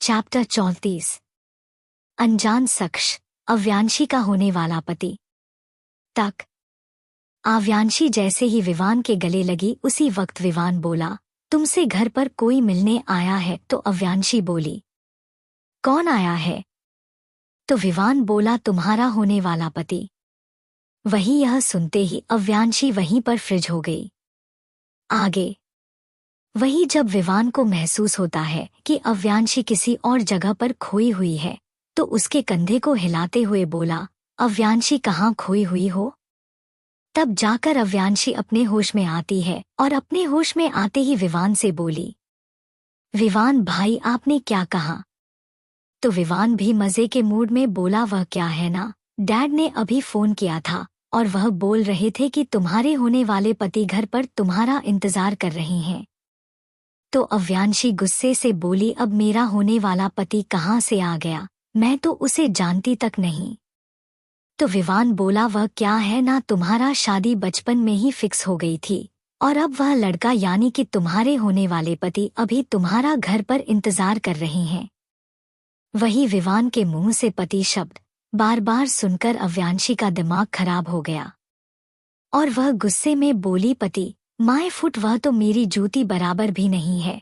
Chapter 34। अनजान शख्स, अव्यांशी का होने वाला पति। तक आव्यांशी जैसे ही विवान के गले लगी उसी वक्त विवान बोला, तुमसे घर पर कोई मिलने आया है? तो अव्यांशी बोली, कौन आया है? तो विवान बोला, तुम्हारा होने वाला पति। वही यह सुनते ही अव्यांशी वहीं पर फ्रिज हो गई। आगे वही जब विवान को महसूस होता है कि अव्यांशी किसी और जगह पर खोई हुई है, तो उसके कंधे को हिलाते हुए बोला, अव्यांशी कहाँ खोई हुई हो? तब जाकर अव्यांशी अपने होश में आती है और अपने होश में आते ही विवान से बोली, विवान भाई आपने क्या कहा? तो विवान भी मजे के मूड में बोला, वह क्या है ना, डैड ने अभी फोन किया था और वह बोल रहे थे कि तुम्हारे होने वाले पति घर पर तुम्हारा इंतजार कर रहे हैं। तो अव्यांशी गुस्से से बोली, अब मेरा होने वाला पति कहाँ से आ गया? मैं तो उसे जानती तक नहीं। तो विवान बोला, वह क्या है ना, तुम्हारा शादी बचपन में ही फिक्स हो गई थी और अब वह लड़का यानी कि तुम्हारे होने वाले पति अभी तुम्हारा घर पर इंतजार कर रहे हैं। वही विवान के मुंह से पति शब्द बार बार सुनकर अव्यांशी का दिमाग खराब हो गया और वह गुस्से में बोली, पति माय फुट, वह तो मेरी जूती बराबर भी नहीं है।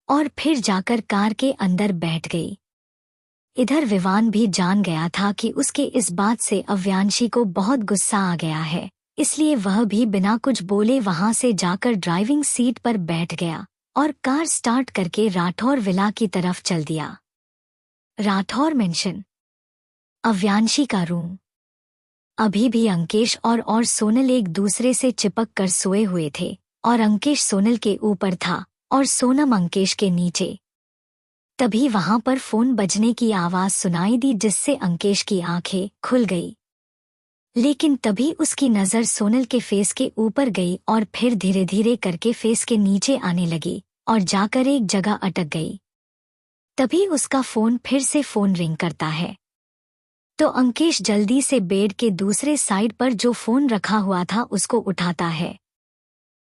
और फिर जाकर कार के अंदर बैठ गई। इधर विवान भी जान गया था कि उसके इस बात से अव्यांशी को बहुत गुस्सा आ गया है, इसलिए वह भी बिना कुछ बोले वहां से जाकर ड्राइविंग सीट पर बैठ गया और कार स्टार्ट करके राठौर विला की तरफ चल दिया। राठौर मेंशन। अव्यांशी का रूम। अभी भी अंकेश और सोनल एक दूसरे से चिपक कर सोए हुए थे और अंकेश सोनल के ऊपर था और सोनम अंकेश के नीचे। तभी वहां पर फोन बजने की आवाज सुनाई दी, जिससे अंकेश की आंखें खुल गई। लेकिन तभी उसकी नजर सोनल के फेस के ऊपर गई और फिर धीरे धीरे करके फेस के नीचे आने लगी और जाकर एक जगह अटक गई। तभी उसका फोन फिर से फोन रिंग करता है। तो अंकेश जल्दी से बेड के दूसरे साइड पर जो फोन रखा हुआ था उसको उठाता है।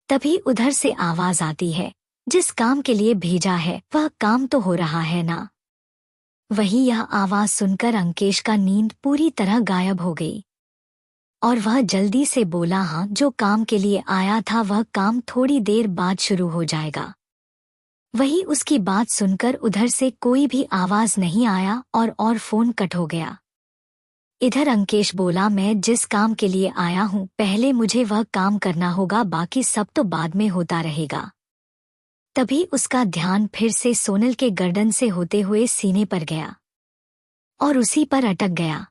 तभी उधर से आवाज आती है, जिस काम के लिए भेजा है वह काम तो हो रहा है ना? वही यह आवाज सुनकर अंकेश का नींद पूरी तरह गायब हो गई और वह जल्दी से बोला, हाँ, जो काम के लिए आया था वह काम थोड़ी देर बाद शुरू हो जाएगा। वही उसकी बात सुनकर उधर से कोई भी आवाज नहीं आया और फोन कट हो गया। इधर अंकेश बोला, मैं जिस काम के लिए आया हूँ पहले मुझे वह काम करना होगा, बाकी सब तो बाद में होता रहेगा। तभी उसका ध्यान फिर से सोनल के गर्दन से होते हुए सीने पर गया और उसी पर अटक गया।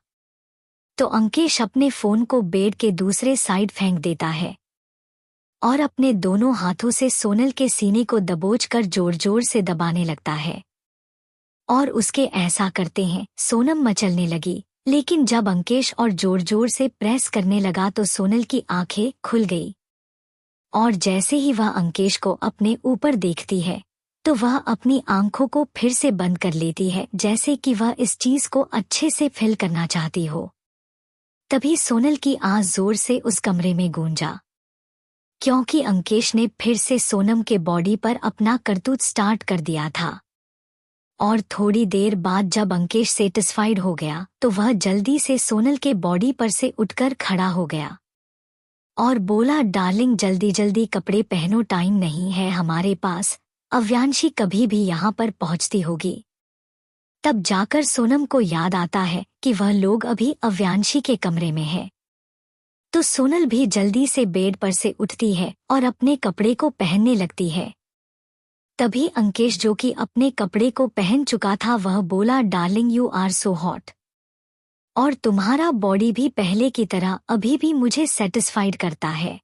तो अंकेश अपने फोन को बेड के दूसरे साइड फेंक देता है और अपने दोनों हाथों से सोनल के सीने को दबोचकर जोर जोर से दबाने लगता है। और उसके ऐसा करते हैं सोनम मचलने लगी, लेकिन जब अंकेश और जोर जोर से प्रेस करने लगा तो सोनल की आंखें खुल गई और जैसे ही वह अंकेश को अपने ऊपर देखती है तो वह अपनी आंखों को फिर से बंद कर लेती है, जैसे कि वह इस चीज को अच्छे से फील करना चाहती हो। तभी सोनल की आवाज जोर से उस कमरे में गूंजा, क्योंकि अंकेश ने फिर से सोनम के बॉडी पर अपना करतूत स्टार्ट कर दिया था। और थोड़ी देर बाद जब अंकेश सेटिस्फाइड हो गया तो वह जल्दी से सोनल के बॉडी पर से उठकर खड़ा हो गया और बोला, डार्लिंग जल्दी जल्दी कपड़े पहनो, टाइम नहीं है हमारे पास, अव्यांशी कभी भी यहाँ पर पहुँचती होगी। तब जाकर सोनम को याद आता है कि वह लोग अभी अव्यांशी के कमरे में है। तो सोनल भी जल्दी से बेड पर से उठती है और अपने कपड़े को पहनने लगती है। तभी अंकेश, जो कि अपने कपड़े को पहन चुका था, वह बोला, darling you are so hot, और तुम्हारा बॉडी भी पहले की तरह अभी भी मुझे सेटिस्फाइड करता है।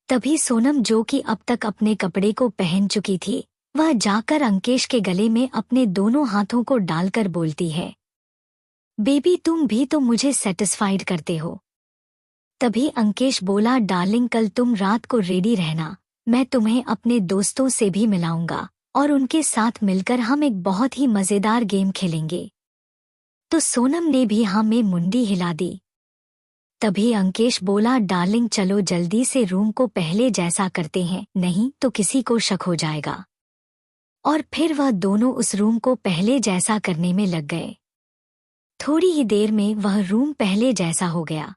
तभी सोनम, जो कि अब तक अपने कपड़े को पहन चुकी थी, वह जाकर अंकेश के गले में अपने दोनों हाथों को डालकर बोलती है, बेबी तुम भी तो मुझे सेटिस्फाइड करते हो। तभी अंकेश बोला, डार्लिंग कल तुम रात को रेडी रहना, मैं तुम्हें अपने दोस्तों से भी मिलाऊंगा और उनके साथ मिलकर हम एक बहुत ही मजेदार गेम खेलेंगे। तो सोनम ने भी हाँ में मुंडी हिला दी। तभी अंकेश बोला, डार्लिंग चलो जल्दी से रूम को पहले जैसा करते हैं, नहीं तो किसी को शक हो जाएगा। और फिर वह दोनों उस रूम को पहले जैसा करने में लग गए। थोड़ी ही देर में वह रूम पहले जैसा हो गया।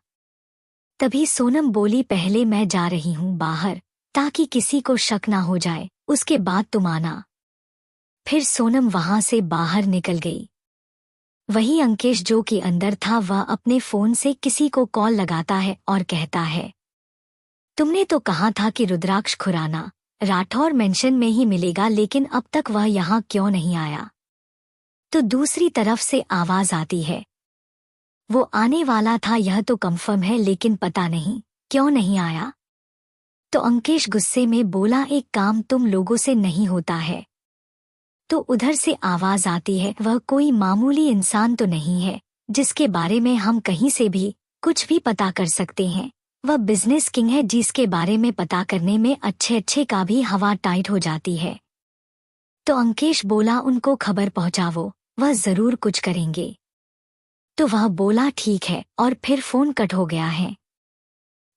तभी सोनम बोली, पहले मैं जा रही हूँ बाहर, ताकि किसी को शक ना हो जाए, उसके बाद तुम आना। फिर सोनम वहां से बाहर निकल गई। वही अंकेश जो कि अंदर था, वह अपने फोन से किसी को कॉल लगाता है और कहता है, तुमने तो कहा था कि रुद्राक्ष खुराना राठौर मेंशन में ही मिलेगा, लेकिन अब तक वह यहाँ क्यों नहीं आया? तो दूसरी तरफ से आवाज आती है, वो आने वाला था, यह तो कंफर्म है, लेकिन पता नहीं क्यों नहीं आया। तो अंकेश गुस्से में बोला, एक काम तुम लोगों से नहीं होता है। तो उधर से आवाज आती है, वह कोई मामूली इंसान तो नहीं है जिसके बारे में हम कहीं से भी कुछ भी पता कर सकते हैं। वह बिजनेस किंग है जिसके बारे में पता करने में अच्छे अच्छे का भी हवा टाइट हो जाती है। तो अंकेश बोला, उनको खबर पहुंचाओ, वह जरूर कुछ करेंगे। तो वह बोला, ठीक है, और फिर फोन कट हो गया है।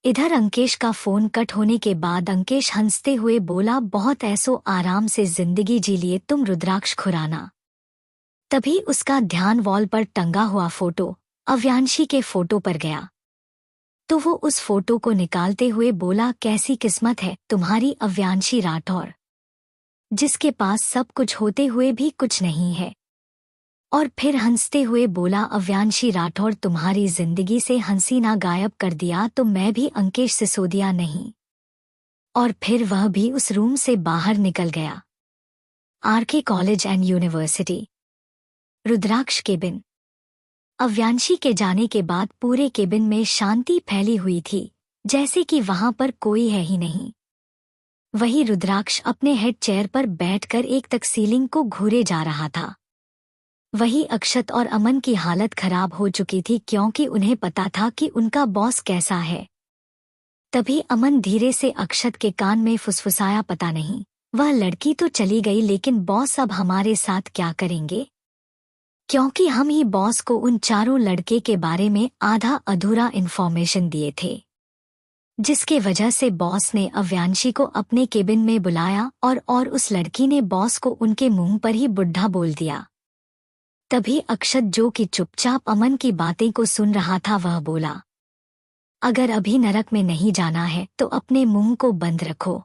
इधर अंकेश का फोन कट होने के बाद अंकेश हंसते हुए बोला, बहुत ऐसो आराम से जिंदगी जी लिए तुम रुद्राक्ष खुराना। तभी उसका ध्यान वॉल पर टंगा हुआ फोटो अव्यांशी के फोटो पर गया। तो वो उस फोटो को निकालते हुए बोला, कैसी किस्मत है तुम्हारी अव्यांशी राठौर, जिसके पास सब कुछ होते हुए भी कुछ नहीं है। और फिर हंसते हुए बोला, अव्यांशी राठौर, तुम्हारी जिंदगी से हंसी ना गायब कर दिया तो मैं भी अंकेश सिसोदिया नहीं। और फिर वह भी उस रूम से बाहर निकल गया। RK college and university, Rudraksh cabin. Avyanshi के जाने के बाद पूरे केबिन में शांति फैली हुई थी, जैसे कि वहां पर कोई है ही नहीं। वही रुद्राक्ष अपने हेड चेयर पर बैठकर एक तक सीलिंग को घूरे जा रहा था। वही अक्षत और अमन की हालत खराब हो चुकी थी, क्योंकि उन्हें पता था कि उनका बॉस कैसा है। तभी अमन धीरे से अक्षत के कान में फुसफुसाया, पता नहीं, वह लड़की तो चली गई, लेकिन बॉस अब हमारे साथ क्या करेंगे? क्योंकि हम ही बॉस को उन चारों लड़के के बारे में आधा अधूरा इन्फॉर्मेशन दिए थे, जिसके वजह से बॉस ने अव्यांशी को अपने केबिन में बुलाया और उस लड़की ने बॉस को उनके मुंह पर ही बुढ़ा बोल दिया। तभी अक्षत, जो कि चुपचाप अमन की बातें को सुन रहा था, वह बोला, अगर अभी नरक में नहीं जाना है तो अपने मुंह को बंद रखो।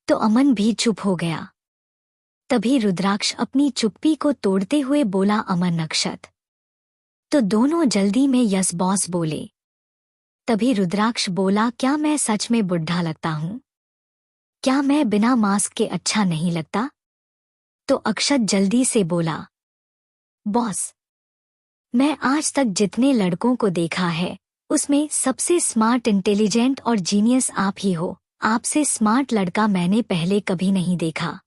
तो अमन भी चुप हो गया। तभी रुद्राक्ष अपनी चुप्पी को तोड़ते हुए बोला, अमन, अक्षत। तो दोनों जल्दी में यस बॉस बोले। तभी रुद्राक्ष बोला, क्या मैं सच में बुढ़ा लगता हूँ? क्या मैं बिना मास्क के अच्छा नहीं लगता? तो अक्षत जल्दी से बोला, बॉस, मैं आज तक जितने लड़कों को देखा है उसमें सबसे स्मार्ट, इंटेलिजेंट और जीनियस आप ही हो। आपसे स्मार्ट लड़का मैंने पहले कभी नहीं देखा।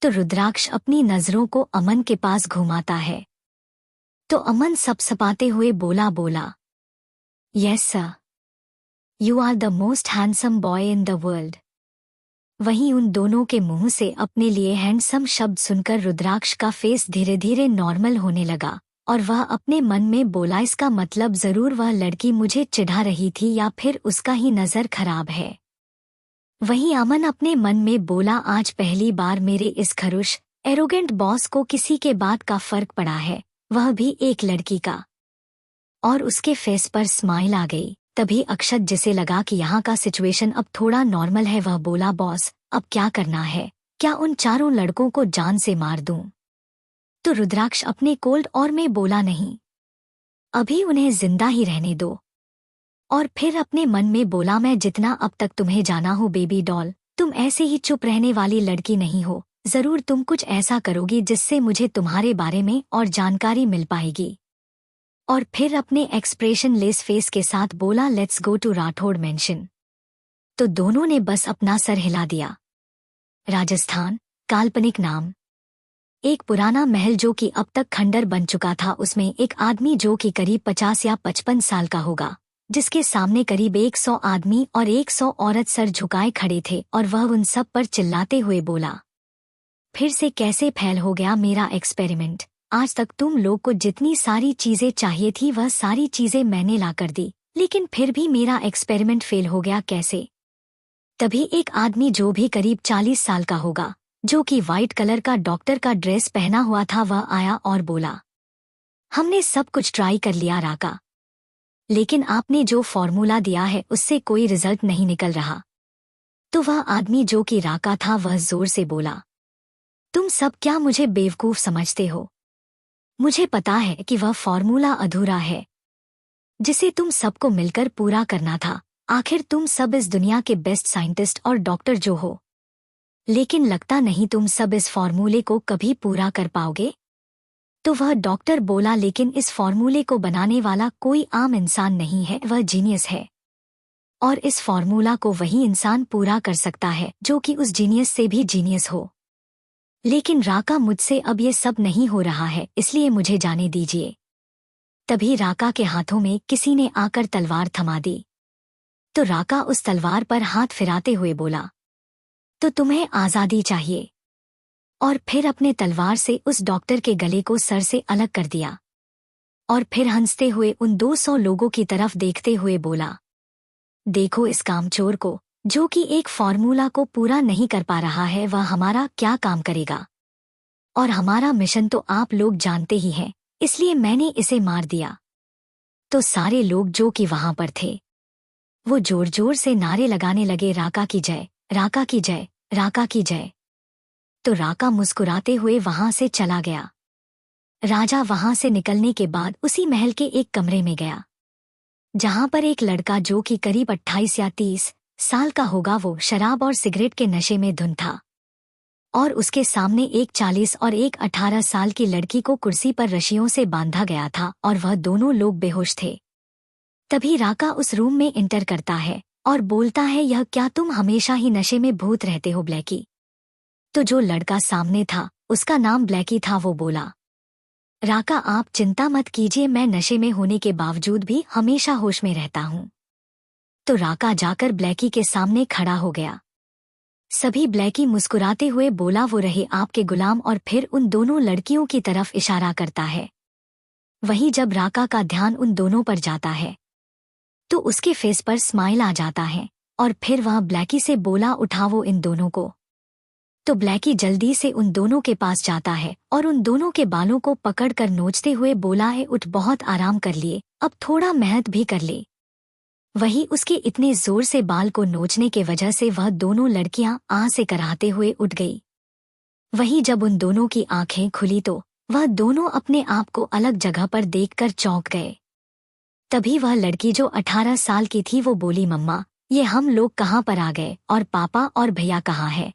तो रुद्राक्ष अपनी नजरों को अमन के पास घुमाता है। तो अमन सपसपाते हुए बोला, yes sir, you are the most handsome boy in the world. वहीं उन दोनों के मुंह से अपने लिए हैंडसम शब्द सुनकर रुद्राक्ष का फेस धीरे धीरे नॉर्मल होने लगा और वह अपने मन में बोला, इसका मतलब जरूर वह लड़की मुझे चिढ़ा रही थी या फिर उसका ही नजर खराब है। वहीं अमन अपने मन में बोला, आज पहली बार मेरे इस खरुश एरोगेंट बॉस को किसी के बात का फर्क पड़ा है, वह भी एक लड़की का। और उसके फेस पर स्माइल आ गई। तभी अक्षत, जिसे लगा कि यहाँ का सिचुएशन अब थोड़ा नॉर्मल है, वह बोला, बॉस अब क्या करना है? क्या उन चारों लड़कों को जान से मार दूं? तो रुद्राक्ष अपने कोल्ड और में बोला, नहीं, अभी उन्हें जिंदा ही रहने दो। और फिर अपने मन में बोला, मैं जितना अब तक तुम्हें जाना हो बेबी डॉल, तुम ऐसे ही चुप रहने वाली लड़की नहीं हो। जरूर तुम कुछ ऐसा करोगी जिससे मुझे तुम्हारे बारे में और जानकारी मिल पाएगी। और फिर अपने एक्सप्रेशन लेस फेस के साथ बोला, let's go to Rathore mansion. तो दोनों ने बस अपना सर हिला दिया। राजस्थान, काल्पनिक नाम। एक पुराना महल जो कि अब तक खंडर बन चुका था, उसमें एक आदमी जो कि करीब 50 या 55 साल का होगा, जिसके सामने करीब 100 आदमी और 100 औरत सर झुकाए खड़े थे और वह उन सब पर चिल्लाते हुए बोला, फिर से कैसे फेल हो गया मेरा एक्सपेरिमेंट? आज तक तुम लोग को जितनी सारी चीजें चाहिए थी वह सारी चीजें मैंने ला कर दी, लेकिन फिर भी मेरा एक्सपेरिमेंट फेल हो गया कैसे? तभी एक आदमी जो भी करीब 40 साल का होगा, जो कि वाइट कलर का डॉक्टर का ड्रेस पहना हुआ था, वह आया और बोला, हमने सब कुछ ट्राई कर लिया राका, लेकिन आपने जो फॉर्मूला दिया है उससे कोई रिजल्ट नहीं निकल रहा। तो वह आदमी जो कि राका था वह जोर से बोला, तुम सब क्या मुझे बेवकूफ समझते हो? मुझे पता है कि वह फॉर्मूला अधूरा है जिसे तुम सबको मिलकर पूरा करना था। आखिर तुम सब इस दुनिया के बेस्ट साइंटिस्ट और डॉक्टर जो हो, लेकिन लगता नहीं तुम सब इस फॉर्मूले को कभी पूरा कर पाओगे। तो वह डॉक्टर बोला, लेकिन इस फॉर्मूले को बनाने वाला कोई आम इंसान नहीं है, वह जीनियस है, और इस फॉर्मूला को वही इंसान पूरा कर सकता है जो कि उस जीनियस से भी जीनियस हो। लेकिन राका, मुझसे अब ये सब नहीं हो रहा है, इसलिए मुझे जाने दीजिए। तभी राका के हाथों में किसी ने आकर तलवार थमा दी। तो राका उस तलवार पर हाथ फिराते हुए बोला, तो तुम्हें आज़ादी चाहिए? और फिर अपने तलवार से उस डॉक्टर के गले को सर से अलग कर दिया, और फिर हंसते हुए उन 200 लोगों की तरफ देखते हुए बोला, देखो इस कामचोर को, जो कि एक फॉर्मूला को पूरा नहीं कर पा रहा है, वह हमारा क्या काम करेगा। और हमारा मिशन तो आप लोग जानते ही हैं, इसलिए मैंने इसे मार दिया। तो सारे लोग जो कि वहां पर थे वो जोर जोर से नारे लगाने लगे, राका की जय, राका की जय, राका की जय। तो राका मुस्कुराते हुए वहां से चला गया। राजा वहां से निकलने के बाद उसी महल के एक कमरे में गया, जहां पर एक लड़का जो कि करीब 28 या 30 साल का होगा, वो शराब और सिगरेट के नशे में धुन था, और उसके सामने एक 40 और एक 18 साल की लड़की को कुर्सी पर रस्सियों से बांधा गया था, और वह दोनों लोग बेहोश थे। तभी राका उस रूम में इंटर करता है और बोलता है, यह क्या तुम हमेशा ही नशे में भूत रहते हो ब्लैकी? तो जो लड़का सामने था उसका नाम ब्लैकी था। वो बोला, राका आप चिंता मत कीजिए, मैं नशे में होने के बावजूद भी हमेशा होश में रहता हूँ। तो राका जाकर ब्लैकी के सामने खड़ा हो गया। सभी ब्लैकी मुस्कुराते हुए बोला, वो रहे आपके गुलाम, और फिर उन दोनों लड़कियों की तरफ इशारा करता है। वहीं जब राका का ध्यान उन दोनों पर जाता है तो उसके फेस पर स्माइल आ जाता है, और फिर वह ब्लैकी से बोला, उठाओ इन दोनों को। तो ब्लैकी जल्दी से उन दोनों के पास जाता है और उन दोनों के बालों को पकड़कर नोचते हुए बोला है, उठ, बहुत आराम कर लिए, अब थोड़ा मेहनत भी कर ले। वही उसके इतने जोर से बाल को नोचने के वजह से वह दोनों लड़कियां आह से कराहते हुए उठ गई। वही जब उन दोनों की आंखें खुली तो वह दोनों अपने आप को अलग जगह पर देखकर चौंक गए। तभी वह लड़की जो 18 साल की थी वो बोली, मम्मा ये हम लोग कहाँ पर आ गए, और पापा और भैया कहाँ है?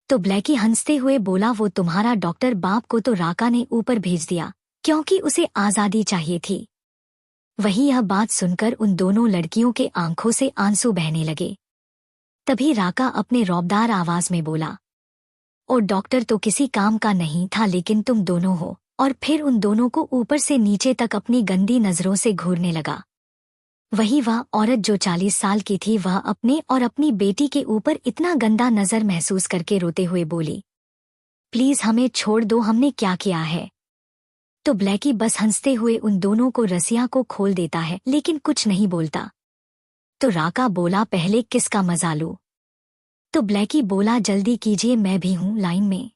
तो ब्लैकी हंसते हुए बोला, वो तुम्हारा डॉक्टर बाप को तो राका ने ऊपर भेज दिया क्योंकि उसे आज़ादी चाहिए थी। वही यह बात सुनकर उन दोनों लड़कियों के आंखों से आंसू बहने लगे। तभी राका अपने रौबदार आवाज में बोला, ओ डॉक्टर तो किसी काम का नहीं था, लेकिन तुम दोनों हो। और फिर उन दोनों को ऊपर से नीचे तक अपनी गंदी नजरों से घूरने लगा। वही वह औरत जो 40 साल की थी, वह अपने और अपनी बेटी के ऊपर इतना गंदा नजर महसूस करके रोते हुए बोली, प्लीज हमें छोड़ दो, हमने क्या किया है? तो ब्लैकी बस हंसते हुए उन दोनों को रस्सियां को खोल देता है, लेकिन कुछ नहीं बोलता। तो राका बोला, पहले किसका मजा लूं? तो ब्लैकी बोला, जल्दी कीजिए, मैं भी हूं लाइन में।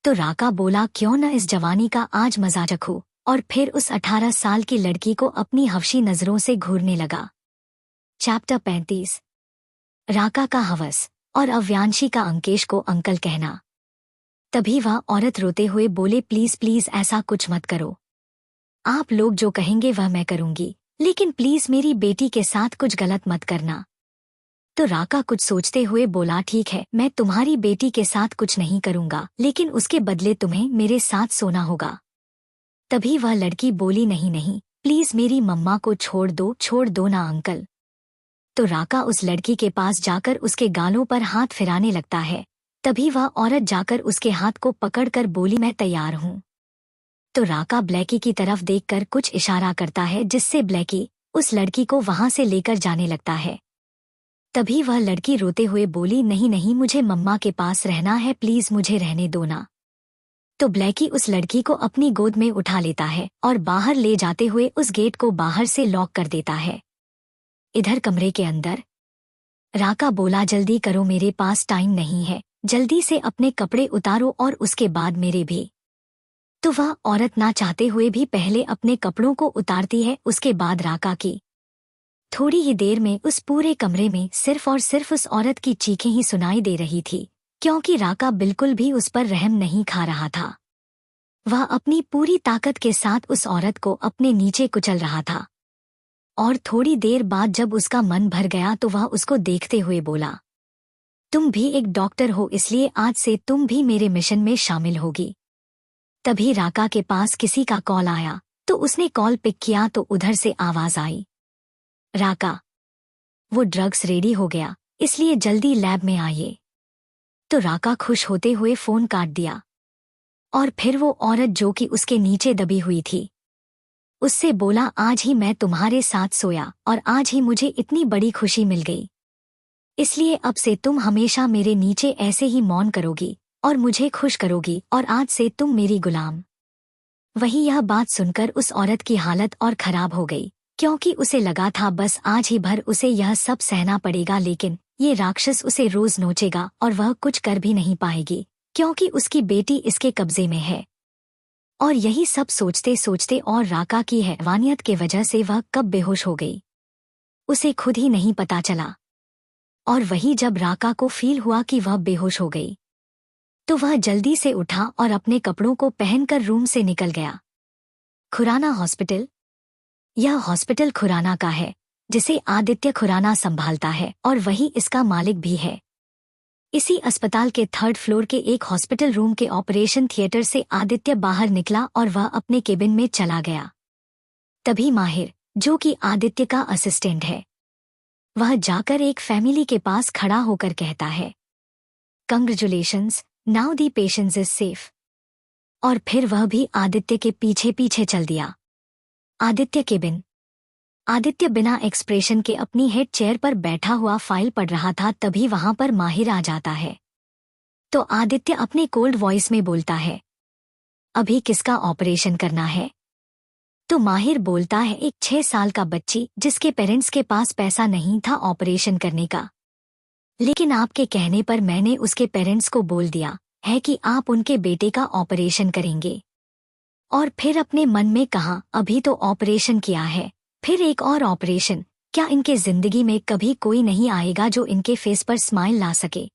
तो राका बोला, क्यों न इस जवानी का आज मजा चखूं, और फिर उस 18 साल की लड़की को अपनी हवशी नजरों से घूरने लगा। चैप्टर 35। राका का हवस और अव्यांशी का अंकेश को अंकल कहना। तभी वह औरत रोते हुए बोले, प्लीज प्लीज ऐसा कुछ मत करो, आप लोग जो कहेंगे वह मैं करूंगी, लेकिन प्लीज मेरी बेटी के साथ कुछ गलत मत करना। तो राका कुछ सोचते हुए बोला, ठीक है, मैं तुम्हारी बेटी के साथ कुछ नहीं करूंगा, लेकिन उसके बदले तुम्हें मेरे साथ सोना होगा। तभी वह लड़की बोली, नहीं नहीं, प्लीज मेरी मम्मा को छोड़ दो ना अंकल। तो राका उस लड़की के पास जाकर उसके गालों पर हाथ फिराने लगता है। तभी वह औरत जाकर उसके हाथ को पकड़कर बोली, मैं तैयार हूँ। तो राका ब्लैकी की तरफ देखकर कुछ इशारा करता है, जिससे ब्लैकी उस लड़की को वहां से लेकर जाने लगता है। तभी वह लड़की रोते हुए बोली, नहीं नहीं, मुझे मम्मा के पास रहना है, प्लीज मुझे रहने दो ना। तो ब्लैकी उस लड़की को अपनी गोद में उठा लेता है और बाहर ले जाते हुए उस गेट को बाहर से लॉक कर देता है। इधर कमरे के अंदर राका बोला, जल्दी करो, मेरे पास टाइम नहीं है, जल्दी से अपने कपड़े उतारो और उसके बाद मेरे भी। तो वह औरत ना चाहते हुए भी पहले अपने कपड़ों को उतारती है, उसके बाद राका की। थोड़ी ही देर में उस पूरे कमरे में सिर्फ और सिर्फ उस औरत की चीखें ही सुनाई दे रही थी, क्योंकि राका बिल्कुल भी उस पर रहम नहीं खा रहा था। वह अपनी पूरी ताकत के साथ उस औरत को अपने नीचे कुचल रहा था। और थोड़ी देर बाद जब उसका मन भर गया तो वह उसको देखते हुए बोला, तुम भी एक डॉक्टर हो, इसलिए आज से तुम भी मेरे मिशन में शामिल होगी। तभी राका के पास किसी का कॉल आया, तो उसने कॉल पिक किया तो उधर से आवाज आई, राका, वो ड्रग्स रेडी हो गया, इसलिए जल्दी लैब में आइए। तो राका खुश होते हुए फोन काट दिया और फिर वो औरत जो कि उसके नीचे दबी हुई थी उससे बोला, आज ही मैं तुम्हारे साथ सोया और आज ही मुझे इतनी बड़ी खुशी मिल गई, इसलिए अब से तुम हमेशा मेरे नीचे ऐसे ही मौन करोगी और मुझे खुश करोगी और आज से तुम मेरी गुलाम। वही यह बात सुनकर उस औरत की हालत और खराब हो गई, क्योंकि उसे लगा था बस आज ही भर उसे यह सब सहना पड़ेगा, लेकिन ये राक्षस उसे रोज नोचेगा और वह कुछ कर भी नहीं पाएगी, क्योंकि उसकी बेटी इसके कब्जे में है। और यही सब सोचते सोचते और राका की हैवानियत के वजह से वह कब बेहोश हो गई उसे खुद ही नहीं पता चला। और वही जब राका को फील हुआ कि वह बेहोश हो गई तो वह जल्दी से उठा और अपने कपड़ों को पहनकर रूम से निकल गया। खुराना हॉस्पिटल। यह हॉस्पिटल खुराना का है, जिसे आदित्य खुराना संभालता है और वही इसका मालिक भी है। इसी अस्पताल के 3rd फ्लोर के एक हॉस्पिटल रूम के ऑपरेशन थिएटर से आदित्य बाहर निकला और वह अपने केबिन में चला गया। तभी माहिर, जो कि आदित्य का असिस्टेंट है, वह जाकर एक फैमिली के पास खड़ा होकर कहता है, congratulations, now the patient is safe. और फिर वह भी आदित्य के पीछे पीछे चल दिया। आदित्य केबिन। आदित्य बिना एक्सप्रेशन के अपनी हेड चेयर पर बैठा हुआ फाइल पढ़ रहा था, तभी वहां पर माहिर आ जाता है। तो आदित्य अपने कोल्ड वॉइस में बोलता है, अभी किसका ऑपरेशन करना है? तो माहिर बोलता है, एक 6 साल का बच्ची जिसके पेरेंट्स के पास पैसा नहीं था ऑपरेशन करने का, लेकिन आपके कहने पर मैंने उसके पेरेंट्स को बोल दिया है कि आप उनके बेटे का ऑपरेशन करेंगे। और फिर अपने मन में कहा, अभी तो ऑपरेशन किया है, फिर एक और ऑपरेशन, क्या इनके जिंदगी में कभी कोई नहीं आएगा जो इनके फेस पर स्माइल ला सके?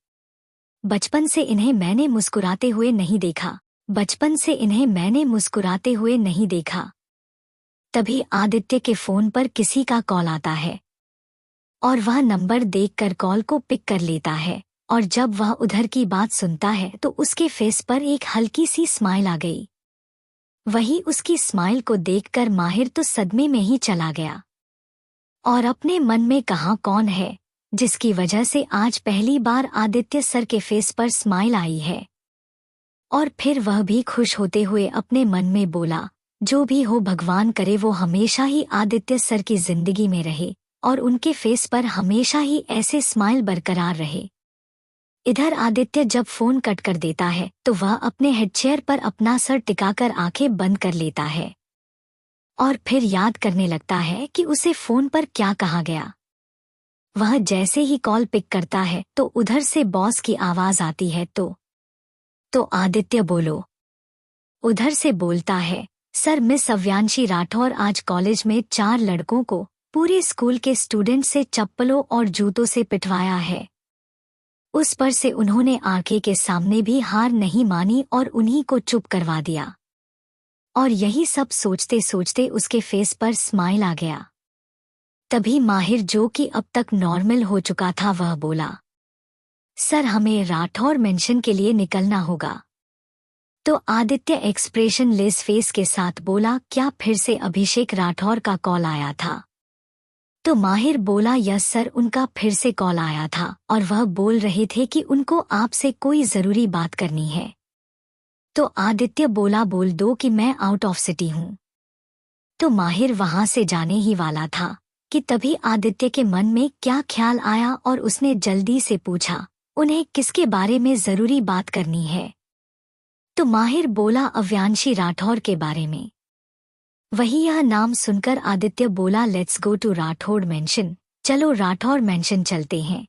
बचपन से इन्हें मैंने मुस्कुराते हुए नहीं देखा, बचपन से इन्हें मैंने मुस्कुराते हुए नहीं देखा। तभी आदित्य के फोन पर किसी का कॉल आता है और वह नंबर देखकर कॉल को पिक कर लेता है, और जब वह उधर की बात सुनता है तो उसके फेस पर एक हल्की सी स्माइल आ गई। वही उसकी स्माइल को देखकर माहिर तो सदमे में ही चला गया और अपने मन में कहा, कौन है जिसकी वजह से आज पहली बार आदित्य सर के फेस पर स्माइल आई है? और फिर वह भी खुश होते हुए अपने मन में बोला, जो भी हो भगवान करे वो हमेशा ही आदित्य सर की जिंदगी में रहे और उनके फेस पर हमेशा ही ऐसे स्माइल बरकरार रहे। इधर आदित्य जब फोन कट कर देता है तो वह अपने हेड चेयर पर अपना सर टिकाकर आंखें बंद कर लेता है और फिर याद करने लगता है कि उसे फोन पर क्या कहा गया। वह जैसे ही कॉल पिक करता है तो उधर से बॉस की आवाज आती है, तो आदित्य बोलो। उधर से बोलता है, सर मिस अव्यांशी राठौर आज कॉलेज में 4 लड़कों को पूरे स्कूल के स्टूडेंट से चप्पलों और जूतों से पिटवाया है। उस पर से उन्होंने आंखें के सामने भी हार नहीं मानी और उन्हीं को चुप करवा दिया। और यही सब सोचते सोचते उसके फेस पर स्माइल आ गया। तभी माहिर, जो कि अब तक नॉर्मल हो चुका था, वह बोला, सर हमें राठौर मेंशन के लिए निकलना होगा। तो आदित्य एक्सप्रेशन लेस फेस के साथ बोला, क्या फिर से अभिषेक राठौर का कॉल आया था? तो माहिर बोला, यस सर, उनका फिर से कॉल आया था और वह बोल रहे थे कि उनको आपसे कोई जरूरी बात करनी है। तो आदित्य बोला, बोल दो कि मैं आउट ऑफ सिटी हूँ। तो माहिर वहां से जाने ही वाला था कि तभी आदित्य के मन में क्या ख्याल आया और उसने जल्दी से पूछा, उन्हें किसके बारे में जरूरी बात करनी है? तो माहिर बोला, अव्यांशी राठौर के बारे में। वही यह नाम सुनकर आदित्य बोला, let's go to Rathore mansion, चलो राठौर मेंशन चलते हैं।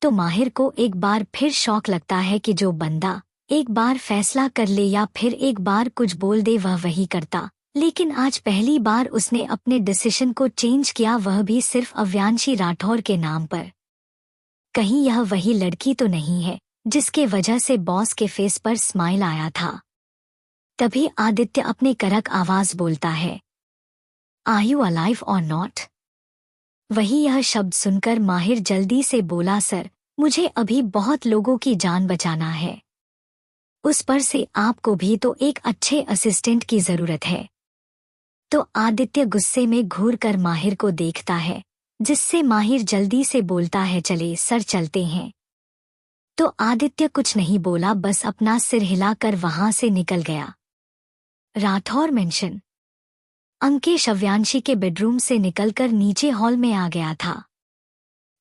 तो माहिर को एक बार फिर शौक लगता है कि जो बंदा एक बार फैसला कर ले या फिर एक बार कुछ बोल दे वह वही करता। लेकिन आज पहली बार उसने अपने डिसीजन को चेंज किया, वह भी सिर्फ अव्यांशी राठौर के नाम पर। कहीं यह वही लड़की तो नहीं है जिसके वजह से बॉस के फेस पर स्माइल आया था। तभी आदित्य अपने कड़क आवाज बोलता है, आर यू अलाइव और नॉट? वही यह शब्द सुनकर माहिर जल्दी से बोला, सर मुझे अभी बहुत लोगों की जान बचाना है, उस पर से आपको भी तो एक अच्छे असिस्टेंट की जरूरत है। तो आदित्य गुस्से में घूर कर माहिर को देखता है, जिससे माहिर जल्दी से बोलता है, चले सर चलते हैं। तो आदित्य कुछ नहीं बोला, बस अपना सिर हिलाकर वहां से निकल गया। राठौर मेंशन। अंकेश अव्यांशी के बेडरूम से निकलकर नीचे हॉल में आ गया था।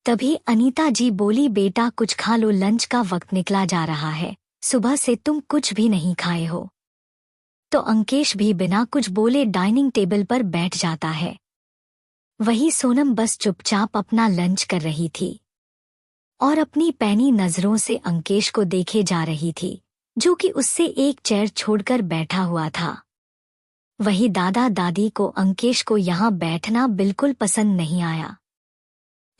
तभी अनीता जी बोली, बेटा कुछ खा लो, लंच का वक्त निकला जा रहा है, सुबह से तुम कुछ भी नहीं खाए हो। तो अंकेश भी बिना कुछ बोले डाइनिंग टेबल पर बैठ जाता है। वही सोनम बस चुपचाप अपना लंच कर रही थी और अपनी पैनी नजरों से अंकेश को देखे जा रही थी, जो कि उससे एक चेयर छोड़कर बैठा हुआ था। वही दादा दादी को अंकेश को यहाँ बैठना बिल्कुल पसंद नहीं आया,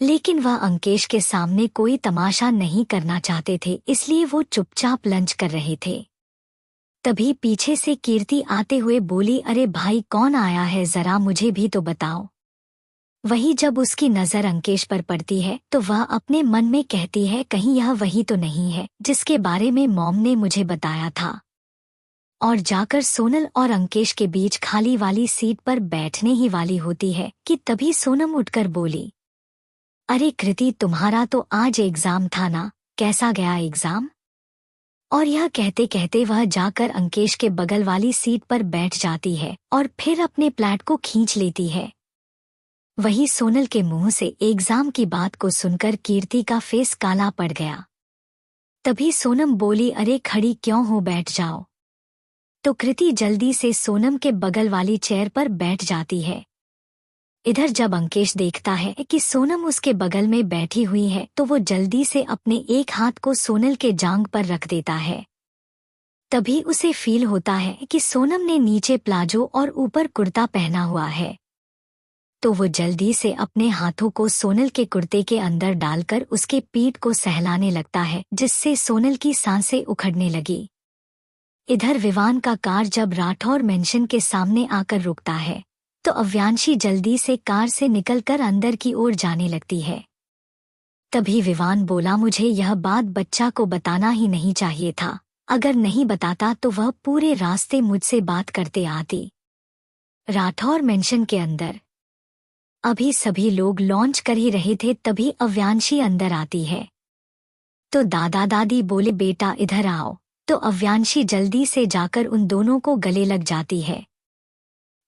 लेकिन वह अंकेश के सामने कोई तमाशा नहीं करना चाहते थे, इसलिए वो चुपचाप लंच कर रहे थे। तभी पीछे से कीर्ति आते हुए बोली, अरे भाई कौन आया है, जरा मुझे भी तो बताओ। वही जब उसकी नजर अंकेश पर पड़ती है तो वह अपने मन में कहती है, कहीं यह वही तो नहीं है जिसके बारे में मॉम ने मुझे बताया था। और जाकर सोनल और अंकेश के बीच खाली वाली सीट पर बैठने ही वाली होती है कि तभी सोनम उठकर बोली, अरे कृति तुम्हारा तो आज एग्जाम था ना, कैसा गया एग्जाम? और यह कहते कहते वह जाकर अंकेश के बगल वाली सीट पर बैठ जाती है और फिर अपने प्लेट को खींच लेती है। वही सोनल के मुंह से एग्जाम की बात को सुनकर कीर्ति का फेस काला पड़ गया। तभी सोनम बोली, अरे खड़ी क्यों हो, बैठ जाओ। तो कृति जल्दी से सोनम के बगल वाली चेयर पर बैठ जाती है। इधर जब अंकेश देखता है कि सोनम उसके बगल में बैठी हुई है तो वो जल्दी से अपने एक हाथ को सोनल के जांघ पर रख देता है। तभी उसे फील होता है कि सोनम ने नीचे प्लाजो और ऊपर कुर्ता पहना हुआ है। तो वो जल्दी से अपने हाथों को सोनल के कुर्ते के अंदर डालकर उसके पीठ को सहलाने लगता है, जिससे सोनल की सांसें उखड़ने लगी। इधर विवान का कार जब राठौर मेंशन के सामने आकर रुकता है तो अव्यांशी जल्दी से कार से निकलकर अंदर की ओर जाने लगती है। तभी विवान बोला, मुझे यह बात बच्चा को बताना ही नहीं चाहिए था, अगर नहीं बताता तो वह पूरे रास्ते मुझसे बात करते आती। राठौर मेंशन के अंदर अभी सभी लोग लॉन्च कर ही रहे थे, तभी अव्यांशी अंदर आती है। तो दादा दादी बोले, बेटा इधर आओ। तो अव्यांशी जल्दी से जाकर उन दोनों को गले लग जाती है।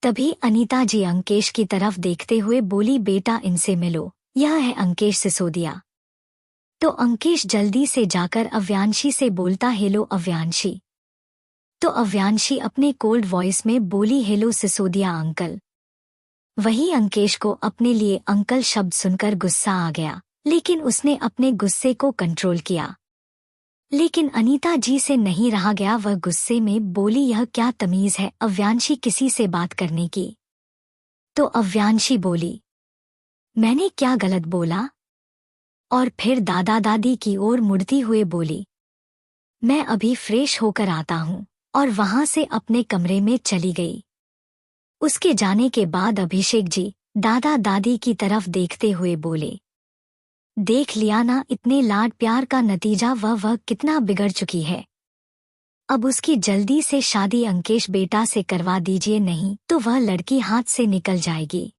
तभी अनीता जी अंकेश की तरफ देखते हुए बोली, बेटा इनसे मिलो, यह है अंकेश सिसोदिया। तो अंकेश जल्दी से जाकर अव्यांशी से बोलता, हेलो अव्यांशी। तो अव्यांशी अपने कोल्ड वॉइस में बोली, हेलो सिसोदिया अंकल। वही अंकेश को अपने लिए अंकल शब्द सुनकर गुस्सा आ गया, लेकिन उसने अपने गुस्से को कंट्रोल किया। लेकिन अनीता जी से नहीं रहा गया, वह गुस्से में बोली, यह क्या तमीज है अव्यांशी किसी से बात करने की? तो अव्यांशी बोली, मैंने क्या गलत बोला? और फिर दादा दादी की ओर मुड़ती हुए बोली, मैं अभी फ्रेश होकर आता हूँ, और वहां से अपने कमरे में चली गई। उसके जाने के बाद अभिषेक जी दादा दादी की तरफ देखते हुए बोले, देख लिया ना, इतने लाड प्यार का नतीजा वह कितना बिगड़ चुकी है। अब उसकी जल्दी से शादी अंकेश बेटा से करवा दीजिए, नहीं तो वह लड़की हाथ से निकल जाएगी।